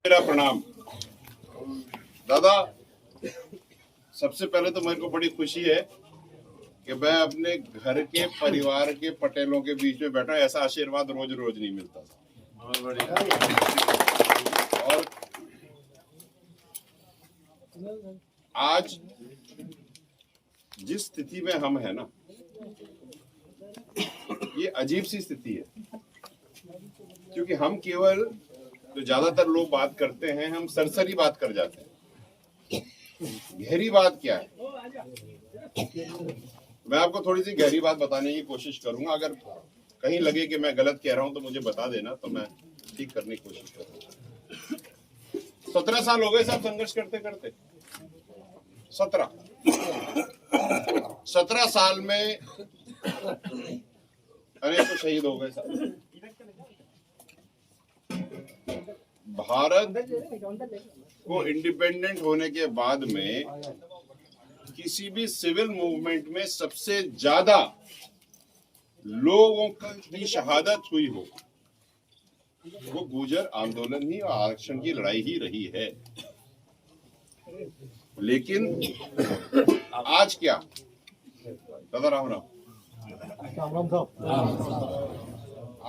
मेरा प्रणाम। दादा, सबसे पहले तो मेरे को बड़ी खुशी है कि मैं अपने घर के परिवार के पटेलों के बीच में बैठा। ऐसा आशीर्वाद रोज रोज नहीं मिलता। बहुत बढ़िया। और आज जिस स्थिति में हम है ना, ये अजीब सी स्थिति है, क्योंकि हम केवल जो ज्यादातर लोग बात करते हैं, हम सरसरी बात कर जाते हैं। गहरी बात क्या है, मैं आपको थोड़ी सी गहरी बात बताने की कोशिश करूंगा। अगर कहीं लगे कि मैं गलत कह रहा हूं तो मुझे बता देना, तो मैं ठीक करने की कोशिश करूंगा। 17 साल हो गए साहब संघर्ष करते करते। 17 साल में अनेक तो शहीद हो गए साहब। भारत को इंडिपेंडेंट होने के बाद में किसी भी सिविल मूवमेंट में सबसे ज्यादा लोगों की शहादत हुई हो, वो गुर्जर आंदोलन ही और आरक्षण की लड़ाई ही रही है। लेकिन आज क्या दादा, राम राम,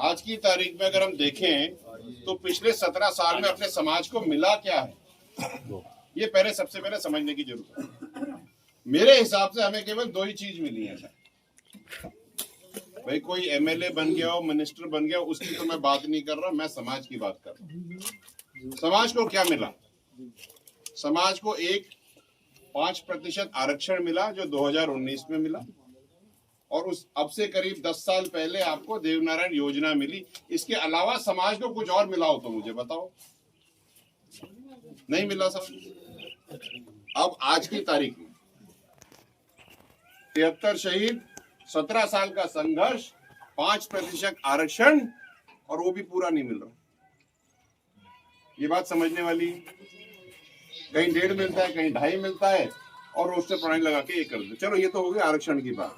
आज की तारीख में अगर हम देखें तो पिछले 17 साल में अपने समाज को मिला क्या है, ये पहले सबसे पहले समझने की जरूरत है। मेरे हिसाब से हमें केवल दो ही चीज मिली है। भाई कोई एमएलए बन गया हो, मिनिस्टर बन गया हो, उसकी तो मैं बात नहीं कर रहा, मैं समाज की बात कर रहा हूं। समाज को क्या मिला? समाज को एक 5% आरक्षण मिला जो 2019 में मिला, और उस अब से करीब 10 साल पहले आपको देवनारायण योजना मिली। इसके अलावा समाज को कुछ और मिला हो तो मुझे बताओ। नहीं मिला साहब। अब आज की तारीख में 73 शहीद, 17 साल का संघर्ष, 5% आरक्षण, और वो भी पूरा नहीं मिल रहा। ये बात समझने वाली। कहीं 1.5 मिलता है, कहीं 2.5 मिलता है, और उससे प्रणाली लगा के ये कर दो। चलो, ये तो हो गई आरक्षण की बात।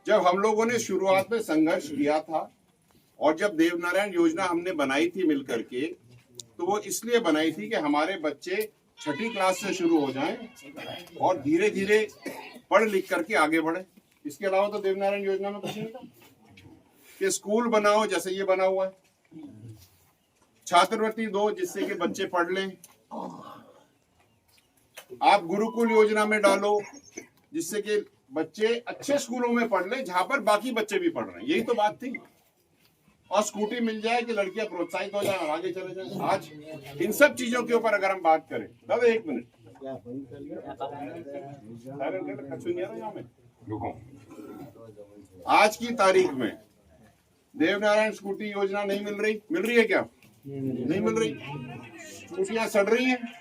जब हम लोगों ने शुरुआत में संघर्ष किया था और जब देवनारायण योजना हमने बनाई थी मिलकर के, तो वो इसलिए बनाई थी कि हमारे बच्चे 6ठी क्लास से शुरू हो जाएं और धीरे धीरे पढ़ लिख करके आगे बढ़े। इसके अलावा तो देवनारायण योजना में कुछ नहीं था कि स्कूल बनाओ जैसे ये बना हुआ है, छात्रवृत्ति दो जिससे कि बच्चे पढ़ लें, आप गुरुकुल योजना में डालो जिससे कि बच्चे अच्छे स्कूलों में पढ़ लें जहां पर बाकी बच्चे भी पढ़ रहे हैं। यही तो बात थी। और स्कूटी मिल जाए कि लड़कियां प्रोत्साहित हो जाए और आगे चले जाए। आज इन सब चीजों के ऊपर अगर हम बात करें, दादा एक मिनट, आज की तारीख में देवनारायण स्कूटी योजना नहीं मिल रही। मिल रही है क्या? नहीं मिल रही। स्कूटियां सड़ रही हैं,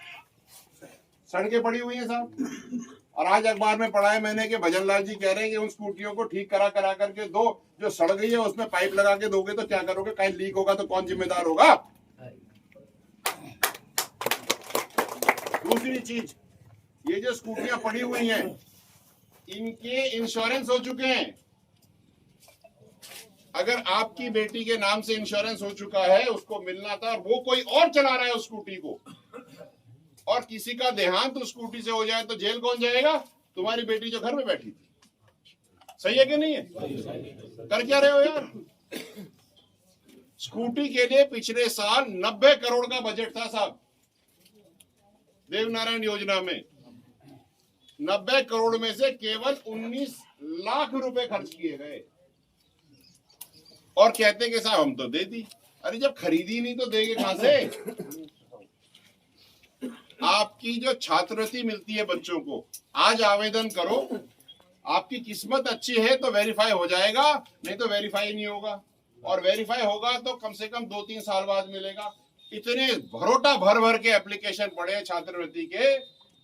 सड़कें पड़ी हुई हैं साहब। और आज अखबार में पढ़ा है मैंने कि भजन लाल जी कह रहे हैं कि उन स्कूटियों को ठीक करा करके दो, जो सड़ गई है उसमें पाइप लगा के दोगे तो क्या करोगे? कहीं लीक होगा तो कौन जिम्मेदार होगा? दूसरी चीज, ये जो स्कूटियां पड़ी हुई हैं, इनके इंश्योरेंस हो चुके हैं। अगर आपकी बेटी के नाम से इंश्योरेंस हो चुका है, उसको मिलना था, और वो कोई और चला रहा है उस स्कूटी को, और किसी का देहांत उस स्कूटी से हो जाए तो जेल कौन जाएगा? तुम्हारी बेटी जो घर में बैठी थी। सही है कि नहीं है? कर क्या रहे हो यार? स्कूटी के लिए पिछले साल 90 करोड़ का बजट था साहब देवनारायण योजना में। 90 करोड़ में से केवल 19 लाख रुपए खर्च किए गए, और कहते कि साहब हम तो दे दी। अरे जब खरीदी नहीं तो देंगे कहां से? आपकी जो छात्रवृत्ति मिलती है बच्चों को, आज आवेदन करो, आपकी किस्मत अच्छी है तो वेरीफाई हो जाएगा, नहीं तो वेरीफाई नहीं होगा, और वेरीफाई होगा तो कम से कम 2-3 साल बाद मिलेगा। इतने भरोटा भर भर के एप्लीकेशन पड़े छात्रवृत्ति के,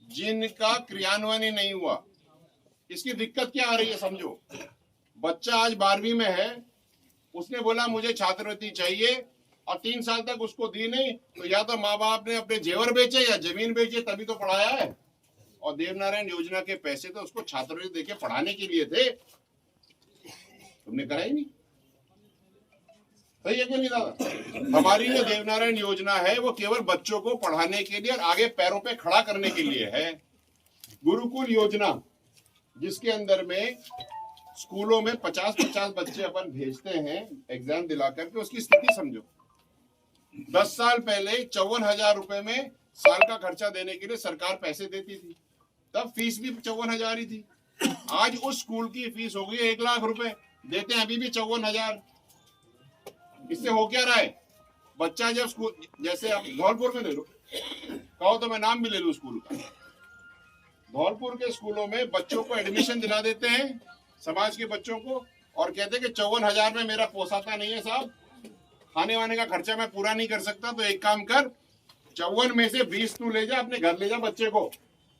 जिनका क्रियान्वयन ही नहीं हुआ। इसकी दिक्कत क्या आ रही है समझो। बच्चा आज 12वीं में है, उसने बोला मुझे छात्रवृत्ति चाहिए, और 3 साल तक उसको दी नहीं, तो या तो माँ बाप ने अपने जेवर बेचे या जमीन बेचे, तभी तो पढ़ाया है। और देवनारायण योजना के पैसे तो उसको छात्रवृत्ति देके पढ़ाने के लिए थे, तुमने करा ही नहीं। सही है कि नहीं दादा? हमारी जो देवनारायण योजना है वो केवल बच्चों को पढ़ाने के लिए और आगे पैरों पे खड़ा करने के लिए है। गुरुकुल योजना, जिसके अंदर में स्कूलों में 50-50 बच्चे अपन भेजते हैं एग्जाम दिला करके, उसकी स्थिति समझो। 10 साल पहले 54,000 रुपए में साल का खर्चा देने के लिए सरकार पैसे देती थी, तब फीस भी 54,000 ही थी। आज उस स्कूल की फीस हो गई 1 लाख रुपए, देते हैं अभी भी 54,000। इससे हो क्या रहा है? बच्चा जब स्कूल, जैसे आप धौलपुर में ले लो, कहो तो मैं नाम भी ले लूं स्कूल का, धौलपुर के स्कूलों में बच्चों को एडमिशन दिला देते हैं, समाज के बच्चों को, और कहते हैं कि 54,000 में मेरा पोसाता नहीं है साहब, खाने वाने का खर्चा मैं पूरा नहीं कर सकता, तो एक काम कर, 54 में से 20 तू ले जा, अपने घर ले जा बच्चे को,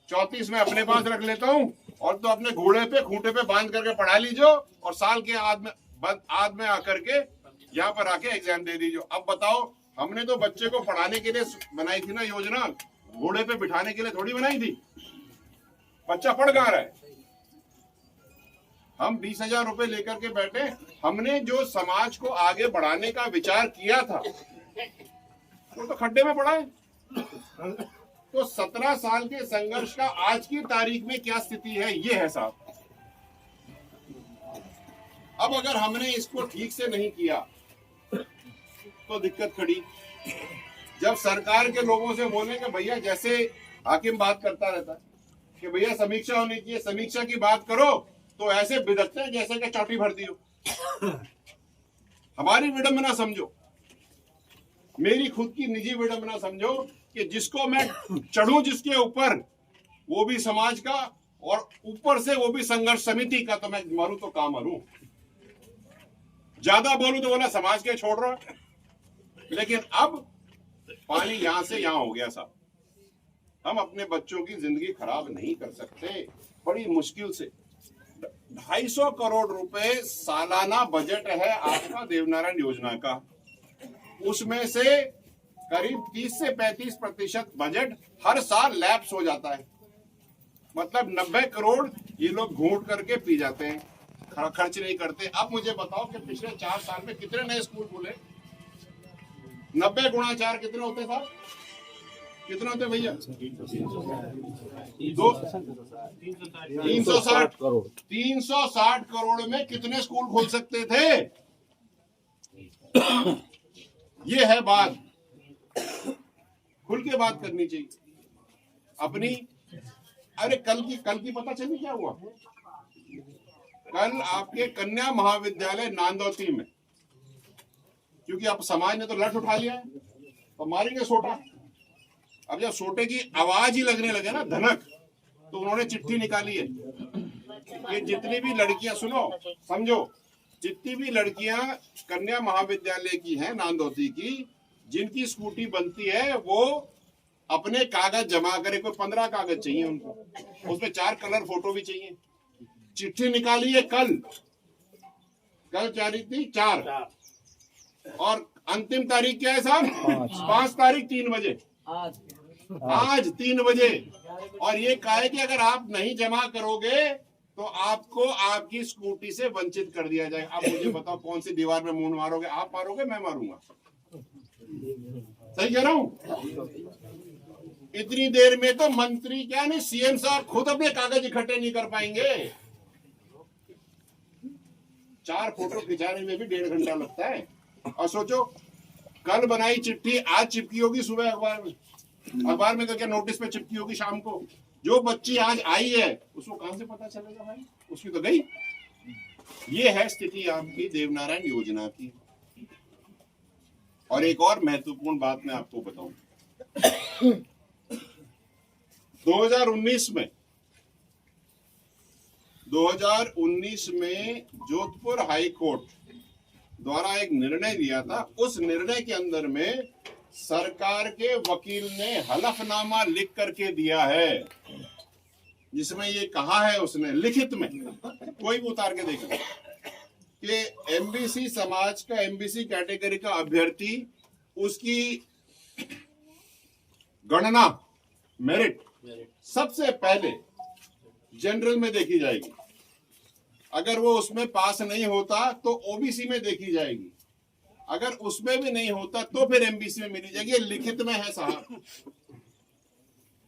34 में अपने पास रख लेता हूँ, और तो अपने घोड़े पे खूंटे पे बांध करके पढ़ा लीजिए, और साल के आध में आकर के यहाँ पर आके एग्जाम दे दीजिए। अब बताओ, हमने तो बच्चे को पढ़ाने के लिए बनाई थी ना योजना, घोड़े पे बिठाने के लिए थोड़ी बनाई थी। बच्चा पढ़ कहाँ रहा है? हम 20,000 रुपए लेकर के बैठे। हमने जो समाज को आगे बढ़ाने का विचार किया था वो तो खड्डे में पड़ा है। तो 17 साल के संघर्ष का आज की तारीख में क्या स्थिति है, ये है साहब। अब अगर हमने इसको ठीक से नहीं किया तो दिक्कत खड़ी। जब सरकार के लोगों से बोले कि भैया, जैसे हाकिम बात करता रहता है कि भैया समीक्षा होनी चाहिए, समीक्षा की बात करो, तो ऐसे बिदकते हैं जैसे कि चौटी भर दी हो। हमारी विडंबना समझो, मेरी खुद की निजी विडंबना समझो कि जिसको मैं चढ़ूं जिसके ऊपर, वो भी समाज का, और ऊपर से वो भी संघर्ष समिति का, तो मैं मरूं तो काम मरूं। ज्यादा बोलूं तो बोला समाज के छोड़ रहा है। लेकिन अब पानी यहां से यहां हो गया साहब। हम अपने बच्चों की जिंदगी खराब नहीं कर सकते। बड़ी मुश्किल से 250 करोड़ रुपए सालाना बजट है आपका देवनारायण योजना का। उसमें से करीब 30 से 35% बजट हर साल लैप्स हो जाता है। मतलब 90 करोड़ ये लोग घूंट करके पी जाते हैं, खर्च नहीं करते। अब मुझे बताओ कि पिछले 4 साल में कितने नए स्कूल खुले? 90 गुणा 4 कितने होते साहब? कितने होते भैया? 360 करोड़। 360 करोड़ में कितने स्कूल खोल सकते थे? ये है बात, खुल के बात करनी चाहिए अपनी। अरे कल की पता चली क्या हुआ? कल आपके कन्या महाविद्यालय नांदौती में, क्योंकि अब समाज ने तो लठ उठा लिया है, तो मारेंगे सोटा। अब जब सोटे की आवाज ही लगने लगे ना, धनक, तो उन्होंने चिट्ठी निकाली है कि जितनी भी लड़कियां, सुनो समझो, जितनी भी लड़कियां कन्या महाविद्यालय की हैं नांदौती की, जिनकी स्कूटी बनती है, वो अपने कागज जमा करे। कोई 15 कागज चाहिए उनको, उसमें 4 कलर फोटो भी चाहिए। चिट्ठी निकाली है कल क्या थी? 4, और अंतिम तारीख क्या है साहब? 5 तारीख 3 बजे, आज 3 बजे। और ये कहा है कि अगर आप नहीं जमा करोगे तो आपको आपकी स्कूटी से वंचित कर दिया जाएगा। अब मुझे बताओ, कौन सी दीवार में मुंह मारोगे? आप मारोगे, मैं मारूंगा? सही कह रहा हूं? इतनी देर में तो मंत्री क्या नहीं, सीएम साहब खुद अपने कागज इकट्ठे नहीं कर पाएंगे। 4 फोटो खिंचाने में भी 1.5 घंटा लगता है। और सोचो, कल बनाई चिट्ठी आज चिपकी होगी सुबह अखबार में तो क्या नोटिस पे चिपकी होगी शाम को। जो बच्ची आज आई है उसको कहां से पता चलेगा भाई? उसकी तो गई। ये है स्थिति आपकी देवनारायण योजना की। और एक और महत्वपूर्ण बात मैं आपको बताऊं, 2019 में जोधपुर हाई कोर्ट द्वारा एक निर्णय दिया था। उस निर्णय के अंदर में सरकार के वकील ने हलफनामा लिख करके दिया है, जिसमें ये कहा है उसने लिखित में, कोई भी उतार के देखे, कि एमबीसी समाज का, एमबीसी कैटेगरी का अभ्यर्थी, उसकी गणना मेरिट सबसे पहले जनरल में देखी जाएगी। अगर वो उसमें पास नहीं होता तो ओबीसी में देखी जाएगी। अगर उसमें भी नहीं होता तो फिर एमबीसी में मिली जाएगी, लिखित में है साहब।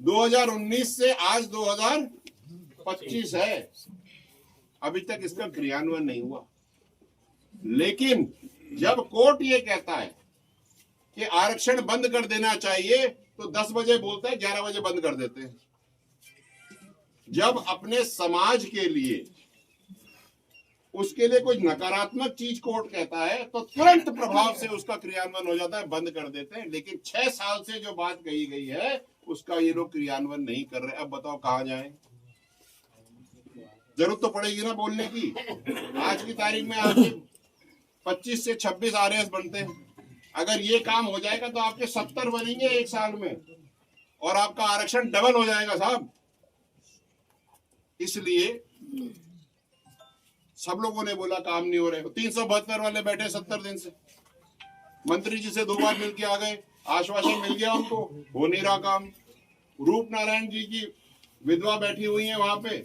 2019 से आज 2025 है, अभी तक इसका क्रियान्वयन नहीं हुआ। लेकिन जब कोर्ट ये कहता है कि आरक्षण बंद कर देना चाहिए तो 10 बजे बोलते हैं, 11 बजे बंद कर देते हैं। जब अपने समाज के लिए उसके लिए कुछ नकारात्मक चीज कोर्ट कहता है तो तुरंत प्रभाव से उसका क्रियान्वयन हो जाता है, बंद कर देते हैं। लेकिन 6 साल से जो बात कही गई है उसका ये लोग क्रियान्वयन नहीं कर रहे। अब बताओ कहां जाएं? जरूरत तो पड़ेगी ना बोलने की। आज की तारीख में आपके 25 से 26 आरएएस बनते हैं। अगर ये काम हो जाएगा तो आपके 70 बनेंगे एक साल में और आपका आरक्षण डबल हो जाएगा साहब। इसलिए सब लोगों ने बोला काम नहीं हो रहे। 372 वाले बैठे 70 दिन से, मंत्री जी से 2 बार मिलके आ गए, आश्वासन मिल गया उनको, हो नहीं रहा काम। रूप नारायण जी की विधवा बैठी हुई है वहां पे,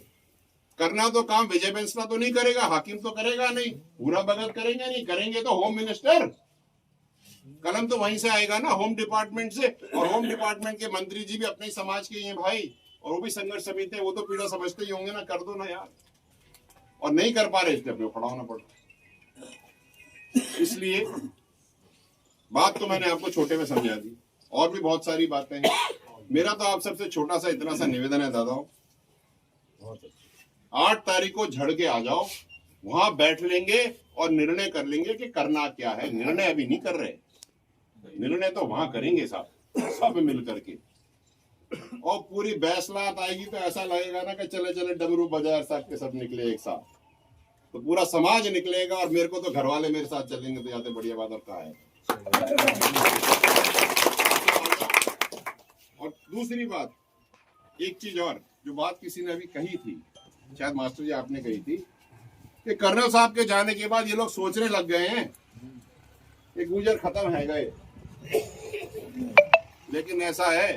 करना तो काम विजय बेंसला तो नहीं करेगा, हाकिम तो करेगा नहीं, पूरा भगत करेंगे नहीं, करेंगे तो होम मिनिस्टर। कलम तो वहीं से आएगा ना, होम डिपार्टमेंट से। और होम डिपार्टमेंट के मंत्री जी भी अपने समाज के हैं भाई, और वो भी संघर्ष समिति है, वो तो पीड़ा समझते ही होंगे ना। कर दो ना यार, और नहीं कर पा रहे इसलिए अपने खड़ा होना पड़ा। इसलिए बात तो मैंने आपको छोटे में समझा दी, और भी बहुत सारी बातें हैं। मेरा तो आप सबसे छोटा सा इतना सा निवेदन है दादाओं, 8 तारीख को झड़ के आ जाओ, वहां बैठ लेंगे और निर्णय कर लेंगे कि करना क्या है। निर्णय अभी नहीं कर रहे, निर्णय तो वहां करेंगे साहब, सब मिल करके। और पूरी बैसलात आएगी तो ऐसा लगेगा ना कि चले चले डमरू बाजार साहब के सब निकले एक साथ, तो पूरा समाज निकलेगा। और मेरे को तो घर वाले मेरे साथ चलेंगे तो याद है, बढ़िया बात। और कहा है। और दूसरी बात, एक चीज और, जो बात किसी ने अभी कही थी, शायद मास्टर जी आपने कही थी, कि कर्नल साहब के जाने के बाद ये लोग सोचने लग गए हैं कि गुजर खत्म है गए। लेकिन ऐसा है